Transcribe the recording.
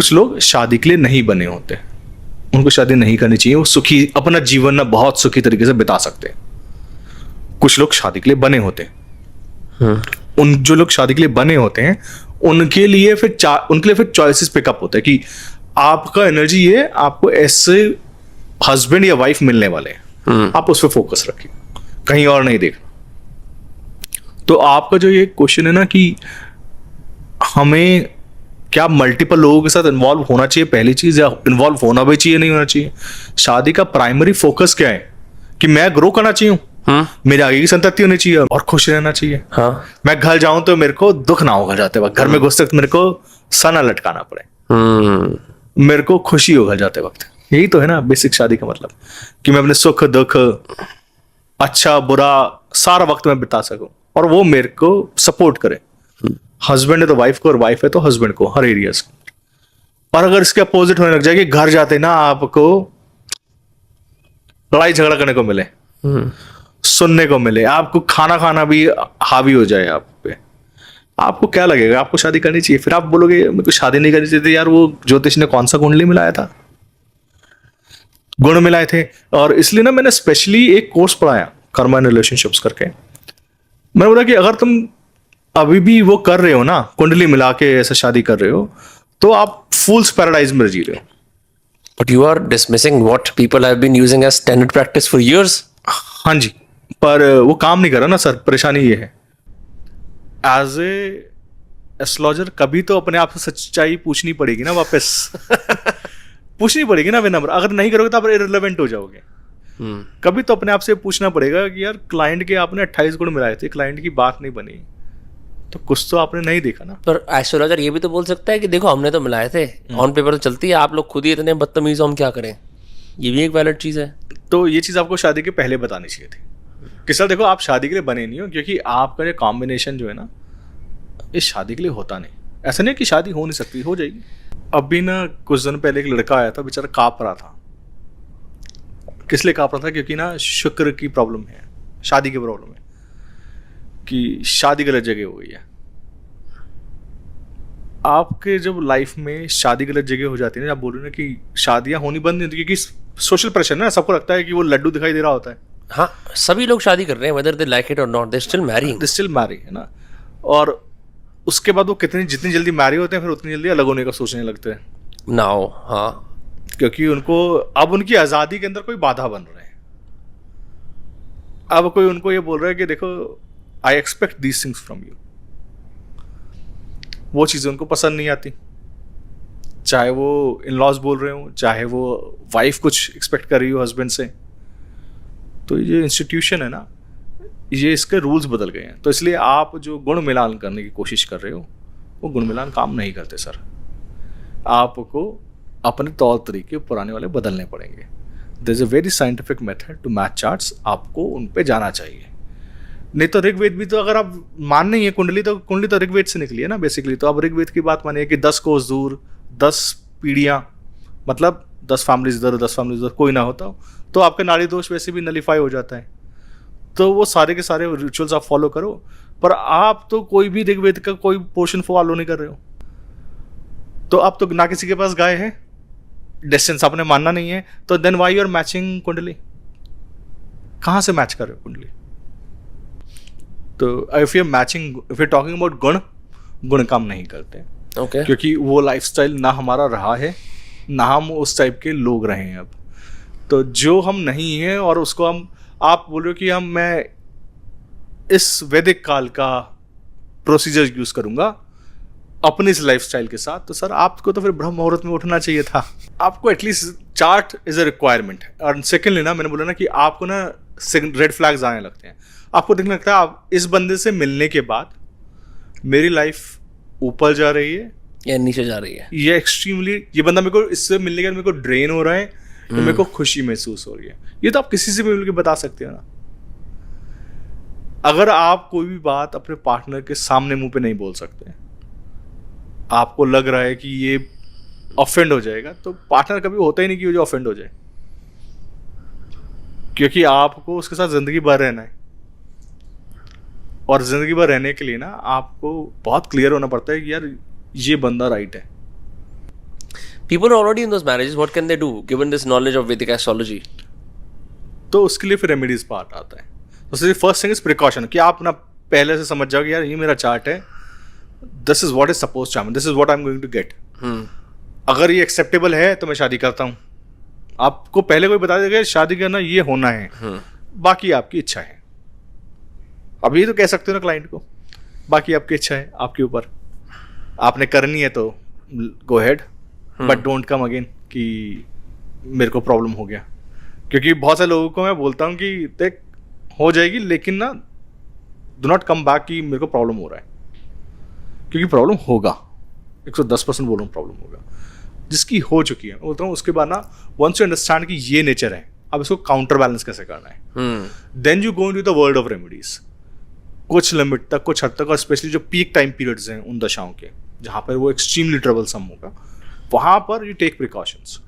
कुछ लोग शादी के लिए नहीं बने होते, उनको शादी नहीं करनी चाहिए, वो सुखी अपना जीवन ना बहुत सुखी तरीके से बिता सकते हैं। कुछ लोग शादी के लिए बने होते हैं, उन जो लोग शादी के लिए बने होते हैं उनके लिए फिर चॉइसेस पिकअप होते हैं कि आपका एनर्जी ये आपको ऐसे हस्बैंड या वाइफ मिलने वाले हैं, आप उस पर फोकस रखिए, कहीं और नहीं देखना। तो आपका जो ये क्वेश्चन है ना कि हमें क्या मल्टीपल लोगों के साथ इन्वॉल्व होना चाहिए पहली चीज, या इन्वॉल्व होना भी चाहिए नहीं होना चाहिए। शादी का प्राइमरी फोकस क्या है कि मैं ग्रो करना चाहिए, मेरे आगे की संतति होनी चाहिए और खुश रहना चाहिए। हाँ। मैं घर जाऊं तो मेरे को दुख ना हो घर जाते वक्त, घर में घुसते वक्त मेरे को सना लटकाना पड़े, मेरे को खुशी हो घर जाते वक्त। यही तो है ना बेसिक शादी का मतलब, कि मैं अपने सुख दुख अच्छा बुरा सारा वक्त में बिता सकूं और वो मेरे को सपोर्ट करे। हस्बैंड है तो वाइफ को और वाइफ है तो हस्बैंड को, हर एरियाज को। और अगर इसके अपोजिट होने लग जाए कि घर जाते ना आपको लड़ाई झगड़ा करने को मिले, सुनने को मिले, आपको खाना खाना भी हावी हो जाए आप पे, आपको क्या लगेगा? आपको शादी करनी चाहिए? फिर आप बोलोगे मेरे को शादी नहीं करनी चाहिए थी यार, वो ज्योतिष ने कौन सा कुंडली मिलाया था, गुण मिलाए थे। और इसलिए ना मैंने स्पेशली एक कोर्स पढ़ाया कर्मा एंड रिलेशनशिप्स करके। मैंने बोला कि अगर तुम अभी भी वो कर रहे हो ना, कुंडली मिला के ऐसा शादी कर रहे हो, तो आप फूल्स पैराडाइज में जी रहे हो। But you are dismissing what people have been using as standard practice for years. हाँ जी, पर वो काम नहीं कर रहा ना सर, परेशानी ये है। एज ए एस्ट्रोलॉजर कभी तो अपने आप से सच्चाई पूछनी पड़ेगी ना वापस पूछनी पड़ेगी ना विनम्र। अगर नहीं करोगे तो आप इररिलेवेंट हो जाओगे। कभी तो अपने आप से पूछना पड़ेगा कि यार क्लाइंट के आपने 28 गुण मिलाए थे, क्लाइंट की बात नहीं बनी, तो कुछ तो आपने नहीं देखा ना। पर एस्ट्रोलॉजर ये भी तो बोल सकता है कि देखो हमने तो मिलाए थे, ऑन पेपर तो चलती है, आप लोग खुद ही इतने बदतमीज हो, हम क्या करें। ये भी एक वैलिड चीज है। तो ये चीज आपको शादी के पहले बतानी चाहिए थी कि सर देखो आप शादी के लिए बने नहीं हो, क्योंकि आपका ये कॉम्बिनेशन जो है ना इस शादी के लिए होता नहीं। ऐसा नहीं कि शादी हो नहीं सकती, हो जाएगी। अभी ना कुछ दिन पहले एक लड़का आया था, बेचारा कांप रहा था। किस लिए कांप रहा था? क्योंकि ना शुक्र की प्रॉब्लम है, शादी की प्रॉब्लम है, कि शादी गलत जगह हो गई है। आपके जब लाइफ में शादी गलत जगह हो जाती है ना, आप बोल रहे हो ना कि शादियां होनी बंद नहीं होती, क्योंकि सोशल प्रेशर ना, सबको लगता है कि वो लड्डू दिखाई दे रहा होता है। हाँ, सभी लोग शादी कर रहे हैं, whether they like it or not, they still marrying. They still marry, है ना। और उसके बाद वो जितनी जल्दी मैरी होते हैं फिर उतनी जल्दी अलग होने का सोचने लगते हैं। Now, हाँ, क्योंकि उनको अब उनकी आज़ादी के अंदर कोई बाधा बन रहे हैं। अब कोई उनको ये बोल रहा है कि देखो I expect these things from you, वो चीज़ें उनको पसंद नहीं आती। चाहे वो इन लॉज बोल रहे हो, चाहे वो वाइफ कुछ एक्सपेक्ट कर रही हो हस्बैंड से। तो ये इंस्टीट्यूशन है ना, ये इसके रूल्स बदल गए हैं। तो इसलिए आप जो गुण मिलान करने की कोशिश कर रहे हो वो गुण मिलान काम नहीं करते सर। आपको अपने तौर तरीके पुराने वाले बदलने पड़ेंगे। There is a very scientific method to match charts, आपको उन पे जाना चाहिए। नहीं तो ऋग्वेद भी तो अगर आप मान नहीं है, कुंडली तो ऋग्वेद से निकली है ना बेसिकली। तो अब ऋग्वेद की बात मानिए कि 10 कोस दूर 10 पीढ़ियाँ, मतलब 10 फैमिलीज इधर 10 फैमिलीज उधर कोई ना होता तो आपके नाड़ी दोष वैसे भी नलीफाई हो जाता है। तो वो सारे के सारे रिचुअल्स आप फॉलो करो, पर आप तो कोई भी ऋग्वेद का कोई पोर्शन फॉलो नहीं कर रहे हो। तो आप तो ना किसी के पास गाय है, डिस्टेंस आपने मानना नहीं है, तो then why you are matching कुंडली? कहाँ से मैच कर रहे हो कुंडली? तो if you are matching, if you are talking about गुण काम नहीं करते। okay. क्योंकि वो लाइफस्टाइल ना हमारा रहा है, ना हम उस टाइप के लोग रहे हैं अब। तो जो हम नहीं हैं और उसको हम, आप बोल रहे हो कि मैं इस वैदिक काल का प्रोसीजर यूज करूंगा अपनी इस लाइफस्टाइल के साथ, तो सर आपको तो फिर ब्रह्म मुहूर्त में उठना चाहिए था। आपको at least chart is a requirement है। और सेकेंडली ना, मैंने बोला ना कि आपको ना रेड फ्लैग्स आने लगते हैं। आपको देखने लगता है आप इस बंदे से मिलने के बाद मेरी लाइफ ऊपर जा रही है या नीचे जा रही है, ये एक्सट्रीमली, ये बंदा मेरे को इससे मिलने के बाद मेरे को ड्रेन हो रहा है, तो मेरे को खुशी महसूस हो रही है। ये तो आप किसी से भी मिलकर बता सकते हो ना। अगर आप कोई भी बात अपने पार्टनर के सामने मुंह पे नहीं बोल सकते, आपको लग रहा है कि ये ऑफेंड हो जाएगा, तो पार्टनर कभी होता ही नहीं कि वो जो ऑफेंड हो जाए, क्योंकि आपको उसके साथ जिंदगी भर रहना है। और जिंदगी भर रहने के लिए ना आपको बहुत क्लियर होना पड़ता है कि यार ये बंदा राइट है। People are already in those marriages. What can they do given this knowledge of Vedic astrology? तो उसके लिए फिर रेमेडीज पार्ट आता है. तो फर्स्ट थिंग इज प्रिकॉशन, कि आप ना पहले से समझ जाओ कि यार ये मेरा चार्ट है, this is what is suppose to happen, this is what I am going to get. अगर ये एक्सेप्टेबल है तो मैं शादी करता हूँ. आपको पहले कोई बता देगा शादी करना ये होना है, बाकी आपकी इच्छा है. अभी तो कह सकते हो ना क्लाइंट को, बाकी आपकी इच्छा है, आपके ऊपर, आपने करनी है तो go ahead, but don't come again कि मेरे को प्रॉब्लम हो गया. क्योंकि बहुत सारे लोगों को मैं बोलता हूँ कि देख हो जाएगी, लेकिन ना डू नॉट कम बैक कि मेरे को प्रॉब्लम हो रहा है, क्योंकि प्रॉब्लम होगा. 110% बोल रहा हूँ प्रॉब्लम होगा. जिसकी हो चुकी है, बोलता हूँ उसके बाद ना वंस यू अंडरस्टैंड कि ये नेचर है, अब इसको काउंटर बैलेंस कैसे करना है, then you go into the world of remedies. कुछ लिमिट तक, कुछ हद तक, और स्पेशली जो पीक टाइम पीरियड्स हैं उन दशाओं के, जहाँ पर वो एक्सट्रीमली ट्रबल सम होगा, वहाँ पर यू टेक प्रिकॉशंस.